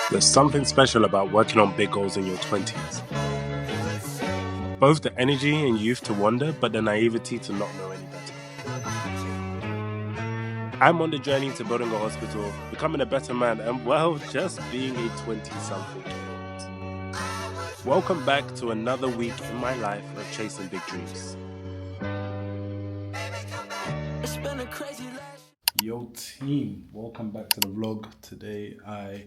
There's something special about working on big goals in your 20s. Both the energy and youth to wonder, but the naivety to not know any better. I'm on the journey to building a hospital, becoming a better man, and well, just being a 20-something year old. Welcome back to another week in my life of chasing big dreams. Yo team, welcome back to the vlog. Today I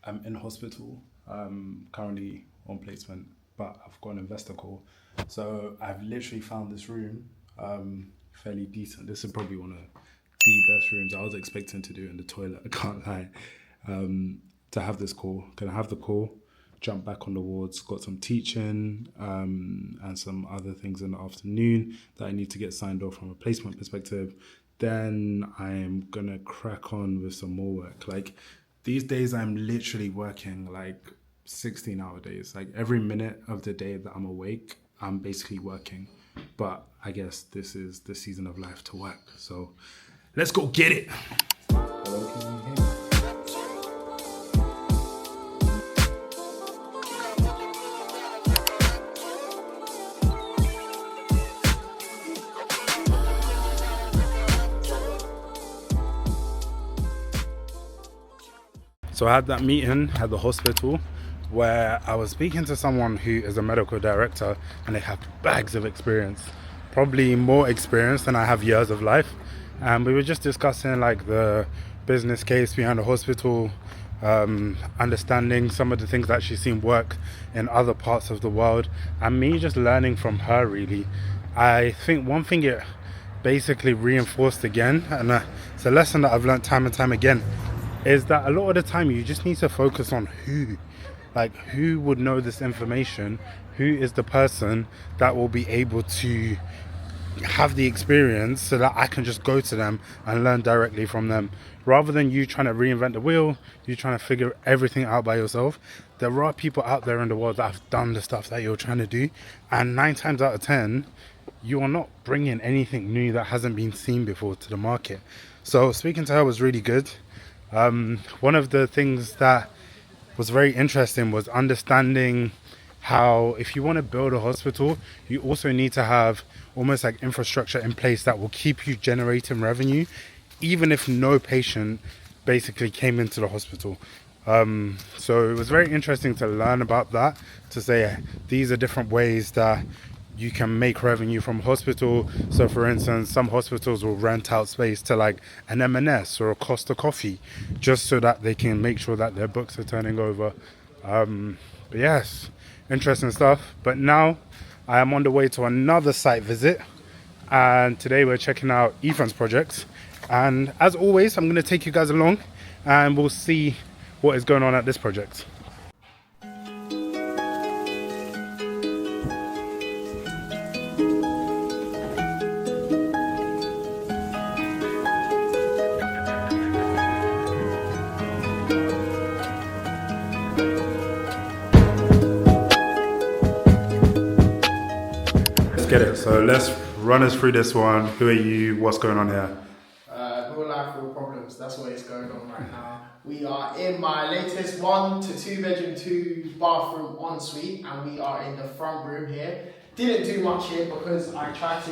am in hospital. I'm currently on placement, but I've got an investor call. So I've literally found this room fairly decent. This is probably one of the best rooms I was expecting to do in the toilet, I can't lie. To have this call, gonna have the call, jump back on the wards, got some teaching and some other things in the afternoon that I need to get signed off from a placement perspective. Then I'm gonna crack on with some more work. Like these days I'm literally working like 16-hour days. Like every minute of the day that I'm awake, I'm basically working. But I guess this is the season of life to work. So let's go get it. Hello, can you hear me? So I had that meeting at the hospital where I was speaking to someone who is a medical director and they have bags of experience, probably more experience than I have years of life. And we were just discussing like the business case behind the hospital, understanding some of the things that she's seen work in other parts of the world, and me just learning from her really. I think one thing it basically reinforced again, and it's a lesson that I've learned time and time again, is that a lot of the time you just need to focus on who would know this information, who is the person that will be able to have the experience so that I can just go to them and learn directly from them, rather than you trying to reinvent the wheel, you trying to figure everything out by yourself. There are people out there in the world that have done the stuff that you're trying to do, and 9 times out of 10 you are not bringing anything new that hasn't been seen before to the market. So speaking to her was really good. One of the things that was very interesting was understanding how if you want to build a hospital, you also need to have almost like infrastructure in place that will keep you generating revenue, even if no patient basically came into the hospital. So it was very interesting to learn about that, to say these are different ways that you can make revenue from hospital. So for instance, some hospitals will rent out space to like an M&S or a Costa Coffee, just so that they can make sure that their books are turning over. But yes, interesting stuff. But now I am on the way to another site visit, and today we're checking out Ethan's project. And as always, I'm going to take you guys along and we'll see what is going on at this project. Get it. So let's run us through this one. Who are you? What's going on here? Real life, real problems. That's what is going on right now. We are in my latest 1 to 2 bedroom, 2 bathroom ensuite, and we are in the front room here. Didn't do much here because I tried to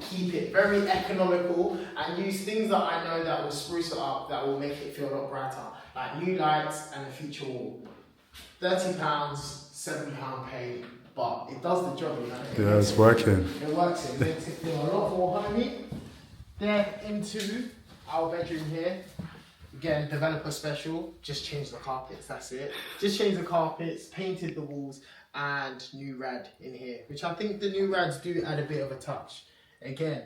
keep it very economical and use things that I know that will spruce it up, that will make it feel a lot brighter, like new lights and a feature wall. £30, £7 paid. But it does the job, you know. Yeah, it's working. It works. It makes it feel a lot more homey. Then into our bedroom here. Again, developer special. Just change the carpets. That's it. Just change the carpets, painted the walls, and new rad in here, which I think the new rads do add a bit of a touch. Again,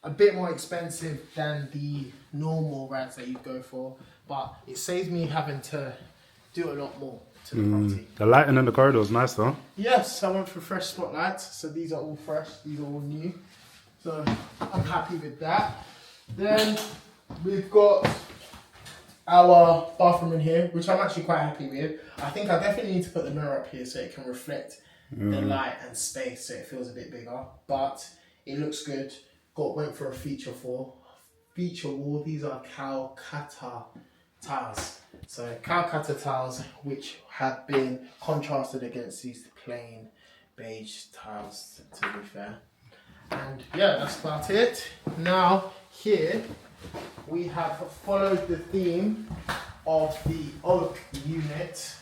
a bit more expensive than the normal rads that you go for, but it saves me having to do a lot more to the property. The lighting in the corridor is nice though. Yes, I went for fresh spotlights, so these are all fresh, these are all new. So I'm happy with that. Then we've got our bathroom in here, which I'm actually quite happy with. I think I definitely need to put the mirror up here so it can reflect the light and space, so it feels a bit bigger. But it looks good. Went for a feature wall. These are Calcutta tiles. So Calcutta tiles, which have been contrasted against these plain beige tiles, to be fair. And yeah, that's about it. Now here we have followed the theme of the oak unit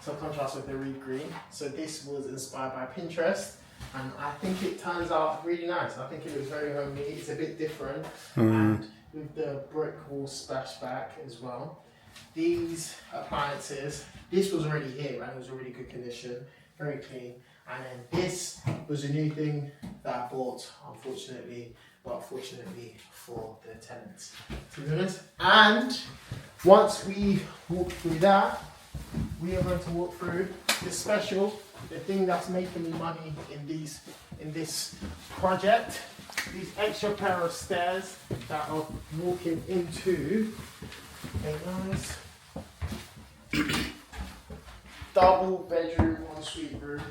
to contrast with the reed green. So this was inspired by Pinterest, and I think it turns out really nice. I think it looks very homely. It's a bit different, and with the brick wall splashback as well. These appliances, this was already here and it was in really good condition, very clean. And then this was a new thing that I bought, unfortunately, but fortunately for the tenants, to be honest. And once we walk through that, we are going to walk through the special, the thing that's making me money in this project. These extra pair of stairs that are walking into a nice double bedroom ensuite room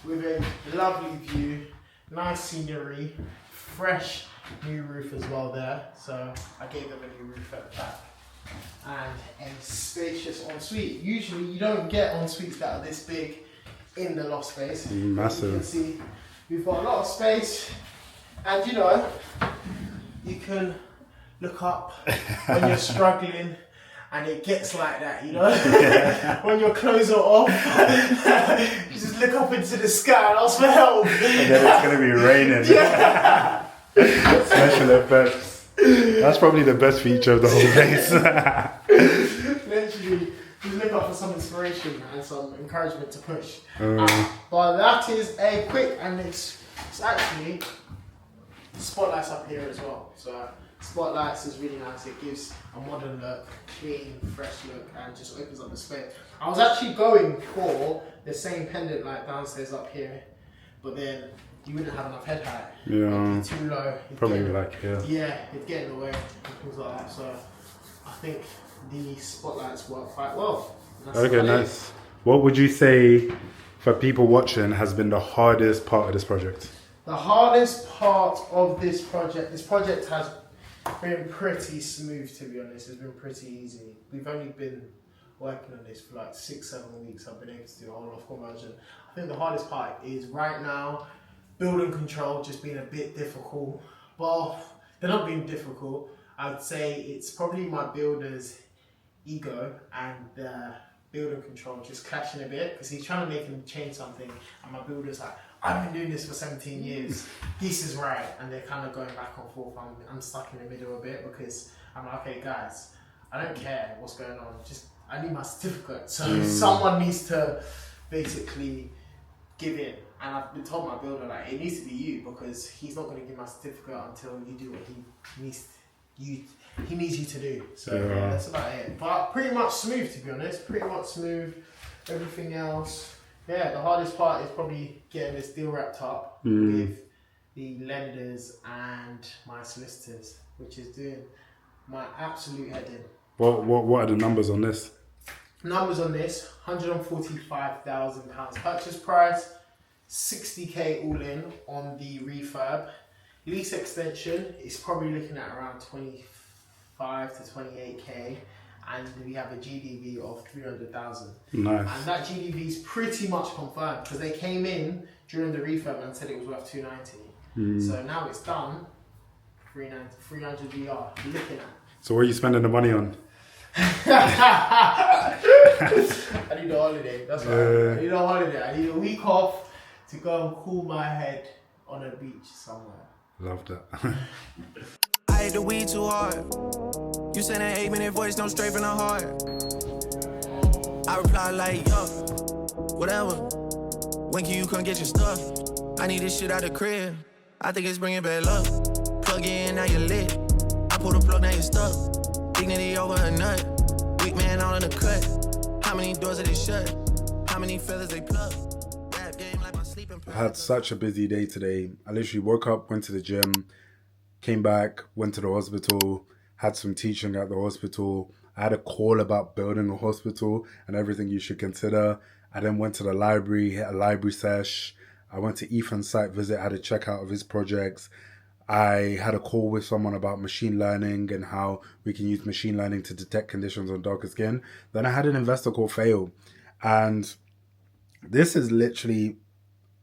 with a lovely view, nice scenery, fresh new roof as well there. So I gave them a new roof at the back. And a spacious ensuite. Usually you don't get ensuites that are this big in the loft space. Massive. You can see we've got a lot of space, and you know, you can look up when you're struggling and it gets like that, you know? When your clothes are off, you just look up into the sky and ask for help. And then it's going to be raining. Yeah. Special effects. That's probably the best feature of the whole place. Literally, just look up for some inspiration and some encouragement to push. But that is a quick, and it's actually spotlights up here as well. So spotlights is really nice. It gives a modern look, clean, fresh look, and just opens up the space. I was actually going for the same pendant light downstairs up here, but then you wouldn't have enough head height. Yeah. It'd be too low. Probably like here. Yeah, it'd get in the way and things like that. So I think the spotlights work quite well. Okay, nice. What would you say for people watching has been the hardest part of this project? The hardest part of this project has been pretty smooth, to be honest. It's been pretty easy. We've only been working on this for like 6-7 weeks. I've been able to do a whole lot of conversion. I think the hardest part is right now, building control just being a bit difficult. Well, they're not being difficult. I would say it's probably my builder's ego and the building control just clashing a bit, because he's trying to make him change something, and my builder's like, I've been doing this for 17 years, this is right, and they're kind of going back and forth. I'm stuck in the middle a bit, because I'm like, okay guys, I don't care what's going on, just I need my certificate. So someone needs to basically give in, and I've been told my builder, like, it needs to be you, because he's not going to give my certificate until you do what he needs you to do. So yeah, that's about it. But pretty much smooth, to be honest. Pretty much smooth. Everything else. Yeah, the hardest part is probably getting this deal wrapped up with the lenders and my solicitors, which is doing my absolute head in. What are the numbers on this? Numbers on this: £145,000 purchase price, 60k all in on the refurb. Lease extension is probably looking at around 25 to 28k, and we have a GDV of 300,000. Nice. And that GDV is pretty much confirmed, because they came in during the refurb and said it was worth 290. So now it's done. 300 VR. You're looking at. So what are you spending the money on? I need a holiday. That's right. I need a holiday. I need a week off to go and cool my head on a beach somewhere. Love that. I hate the weed too hard. You send an 8-minute voice, no straight from the heart. I reply like, yo, whatever. When can you come get your stuff? I need this shit out the crib. I think it's bringing bad luck. Plug in, now you're lit. I pull the plug, now you're stuck. Dignity over a nut. Weak man all in the cut. How many doors are they shut? How many feathers they pluck? Rap game like my sleeping. I had such a busy day today. I literally woke up, went to the gym, came back, went to the hospital, had some teaching at the hospital. I had a call about building a hospital and everything you should consider. I then went to the library, hit a library sesh. I went to Ethan's site visit, had a check out of his projects. I had a call with someone about machine learning and how we can use machine learning to detect conditions on darker skin. Then I had an investor call fail. And this is literally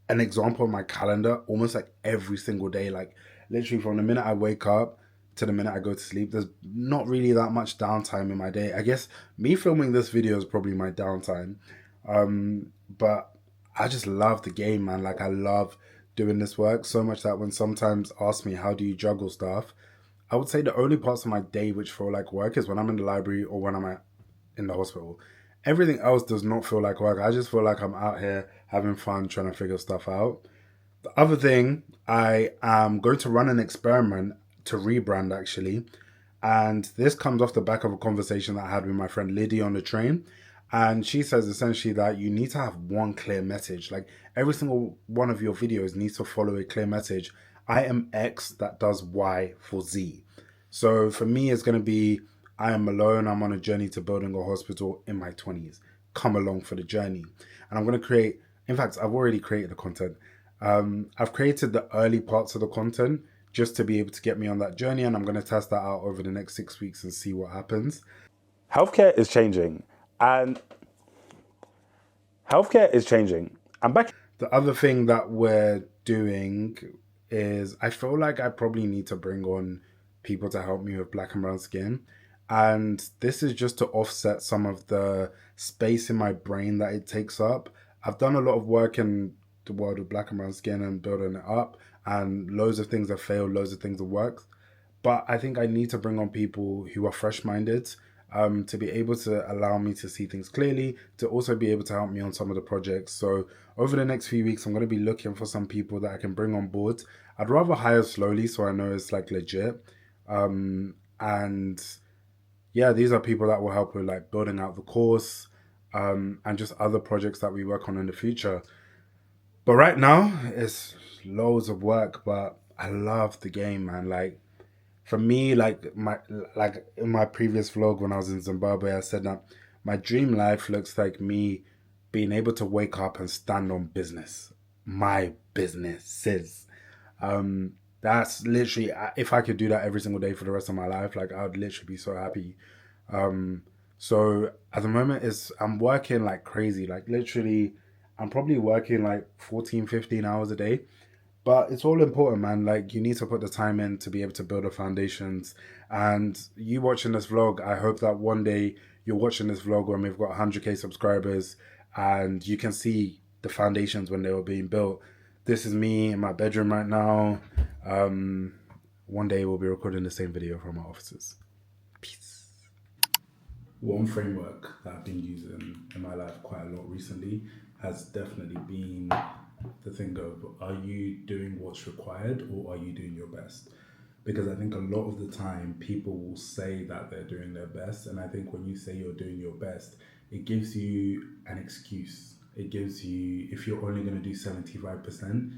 an example of my calendar almost like every single day. Like literally from the minute I wake up to the minute I go to sleep, there's not really that much downtime in my day. I guess me filming this video is probably my downtime. But I just love the game, man. Like I love doing this work so much that when sometimes ask me how do you juggle stuff, I would say the only parts of my day which feel like work is when I'm in the library or when I'm in the hospital. Everything else does not feel like work. I just feel like I'm out here having fun, trying to figure stuff out. The other thing, I am going to run an experiment to rebrand actually. And this comes off the back of a conversation that I had with my friend Liddy on the train. And she says essentially that you need to have one clear message. Like every single one of your videos needs to follow a clear message. I am X that does Y for Z. So for me, it's going to be I am alone. I'm on a journey to building a hospital in my 20s. Come along for the journey. And I'm going to create, in fact, I've already created the content. I've created the early parts of the content just to be able to get me on that journey. And I'm going to test that out over the next 6 weeks and see what happens. Healthcare is changing. And healthcare is changing. I'm back. The other thing that we're doing is I feel like I probably need to bring on people to help me with black and brown skin. And this is just to offset some of the space in my brain that it takes up. I've done a lot of work in the world of black and brown skin and building it up, and loads of things have failed, loads of things have worked. But I think I need to bring on people who are fresh-minded, to be able to allow me to see things clearly, to also be able to help me on some of the projects. So over the next few weeks, I'm going to be looking for some people that I can bring on board. I'd rather hire slowly so I know it's like legit. And yeah, these are people that will help with like building out the course, and just other projects that we work on in the future. But right now, it's loads of work, but I love the game, man. Like, for me, like in my previous vlog when I was in Zimbabwe, I said that my dream life looks like me being able to wake up and stand on business, my businesses. That's literally, if I could do that every single day for the rest of my life, like I would literally be so happy. So at the moment I'm working like crazy, like literally I'm probably working like 14, 15 hours a day. But it's all important, man. Like, you need to put the time in to be able to build the foundations. And you watching this vlog, I hope that one day you're watching this vlog when we've got 100k subscribers and you can see the foundations when they were being built. This is me in my bedroom right now. One day we'll be recording the same video from our offices. Peace. One framework that I've been using in my life quite a lot recently has definitely been the thing of, are you doing what's required or are you doing your best? Because I think a lot of the time people will say that they're doing their best, and I think when you say you're doing your best, it gives you an excuse. It gives you, if you're only going to do 75%,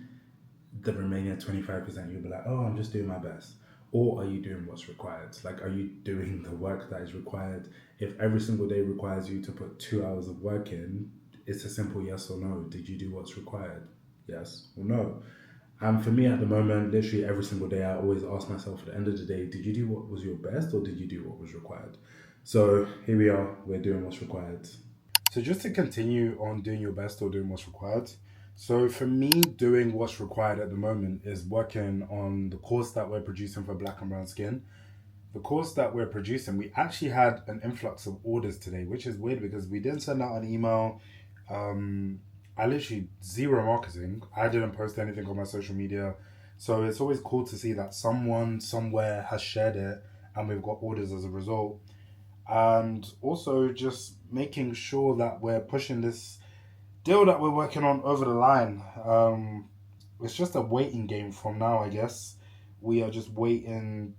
the remaining 25% you'll be like, oh, I'm just doing my best. Or are you doing what's required? Like, are you doing the work that is required? If every single day requires you to put 2 hours of work in, it's a simple yes or no. Did you do what's required? Yes or no? And for me at the moment, literally every single day, I always ask myself at the end of the day, did you do what was your best or did you do what was required? So here we are, we're doing what's required. So just to continue on doing your best or doing what's required. So for me, doing what's required at the moment is working on the course that we're producing for black and brown skin. The course that we're producing, we actually had an influx of orders today, which is weird because we didn't send out an email. I literally zero marketing. I didn't post anything on my social media. So it's always cool to see that someone somewhere has shared it and we've got orders as a result. And also just making sure that we're pushing this deal that we're working on over the line. It's just a waiting game from now, I guess. We are just waiting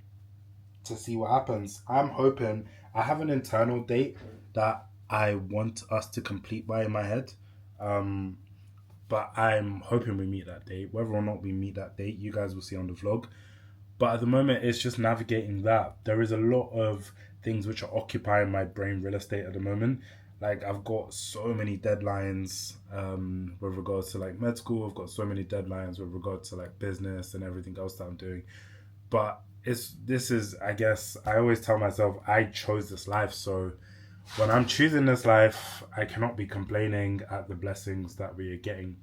to see what happens. I'm hoping, I have an internal date that I want us to complete by in my head. But I'm hoping we meet that date. Whether or not we meet that date, you guys will see on the vlog. But at the moment, it's just navigating that. There is a lot of things which are occupying my brain real estate at the moment. Like, I've got so many deadlines with regards to like med school. I've got so many deadlines with regards to like business and everything else that I'm doing. But I guess I always tell myself I chose this life. So when I'm choosing this life, I cannot be complaining at the blessings that we are getting.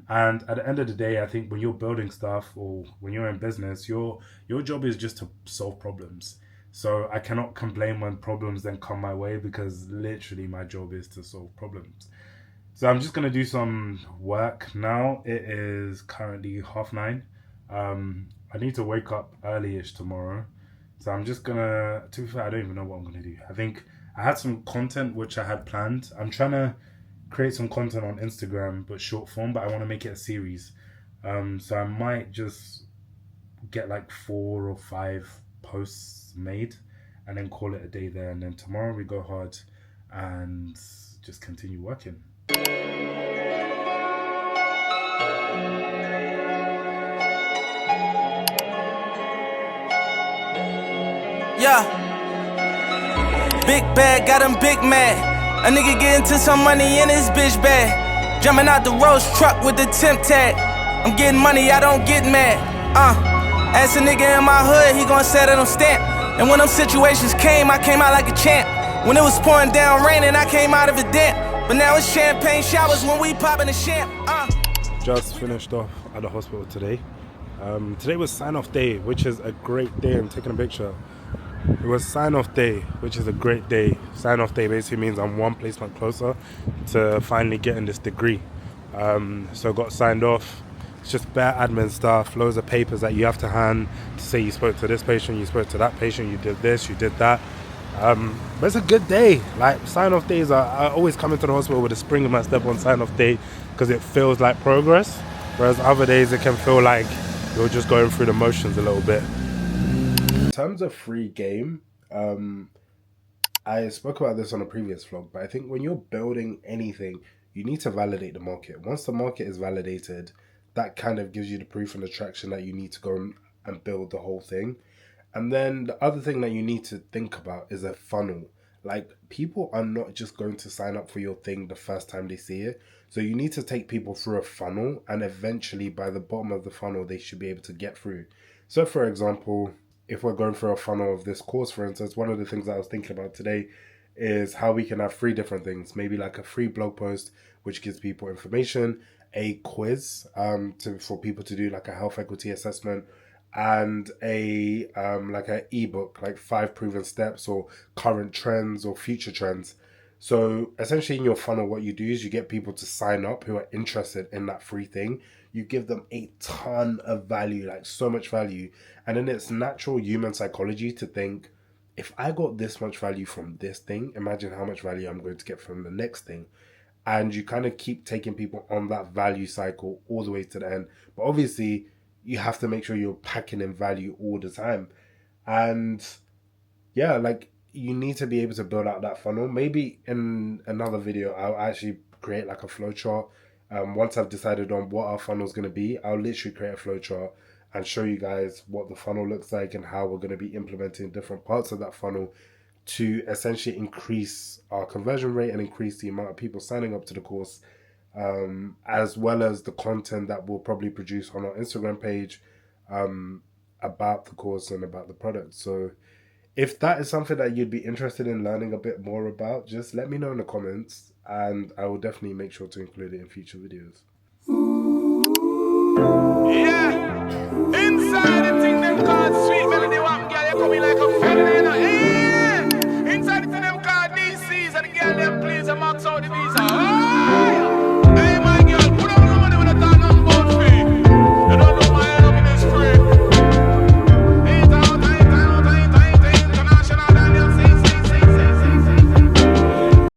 And at the end of the day, I think when you're building stuff or when you're in business, your job is just to solve problems. So I cannot complain when problems then come my way, because literally my job is to solve problems. So I'm just going to do some work now. It is currently 9:30. I need to wake up early-ish tomorrow. So I'm just going to be fair, I don't even know what I'm going to do. I think I had some content which I had planned. I'm trying to create some content on Instagram, but short form, but I want to make it a series. So I might just get like 4 or 5 posts made and then call it a day there. And then tomorrow we go hard and just continue working. Yeah. Big bag, got him big mad. A nigga get into some money in his bitch bag. Jumping out the roast truck with the temp tag. I'm getting money, I don't get mad. Ask a nigga in my hood, he gon' set it on stamp. And when them situations came, I came out like a champ. When it was pouring down raining, I came out of it damp. But now it's champagne showers when we poppin' the champ. Just finished off at the hospital today. Today was sign-off day, which is a great day. I'm taking a picture. It was sign-off day, which is a great day. Sign-off day basically means I'm one placement closer to finally getting this degree. So got signed off. It's just bare admin stuff, loads of papers that you have to hand to say you spoke to this patient, you spoke to that patient, you did this, you did that. But it's a good day. Like, sign-off days I always come into the hospital with a spring in my step on sign-off day because it feels like progress. Whereas other days it can feel like you're just going through the motions a little bit. In terms of free game, I spoke about this on a previous vlog, but I think when you're building anything, you need to validate the market. Once the market is validated, that kind of gives you the proof and the traction that you need to go and build the whole thing. And then the other thing that you need to think about is a funnel. Like, people are not just going to sign up for your thing the first time they see it. So you need to take people through a funnel, and eventually by the bottom of the funnel, they should be able to get through. So for example, if we're going through a funnel of this course, for instance, one of the things that I was thinking about today is how we can have 3 different things. Maybe like a free blog post, which gives people information, a quiz for people to do like a health equity assessment, and a like an ebook, like 5 proven steps or current trends or future trends. So essentially in your funnel, what you do is you get people to sign up who are interested in that free thing. You give them a ton of value, like so much value. And then it's natural human psychology to think, if I got this much value from this thing, imagine how much value I'm going to get from the next thing. And you kind of keep taking people on that value cycle all the way to the end. But obviously, you have to make sure you're packing in value all the time. And yeah, like, you need to be able to build out that funnel. Maybe in another video, I'll actually create like a flowchart. Once I've decided on what our funnel is going to be, I'll literally create a flowchart and show you guys what the funnel looks like and how we're going to be implementing different parts of that funnel to essentially increase our conversion rate and increase the amount of people signing up to the course, as well as the content that we'll probably produce on our Instagram page about the course and about the product. So if that is something that you'd be interested in learning a bit more about, just let me know in the comments and I will definitely make sure to include it in future videos. Yeah, inside the thing them called sweet melody, one girl you coming like a feather, you know. Yeah, inside the thing them called DCs and the girl them please and max out the visa.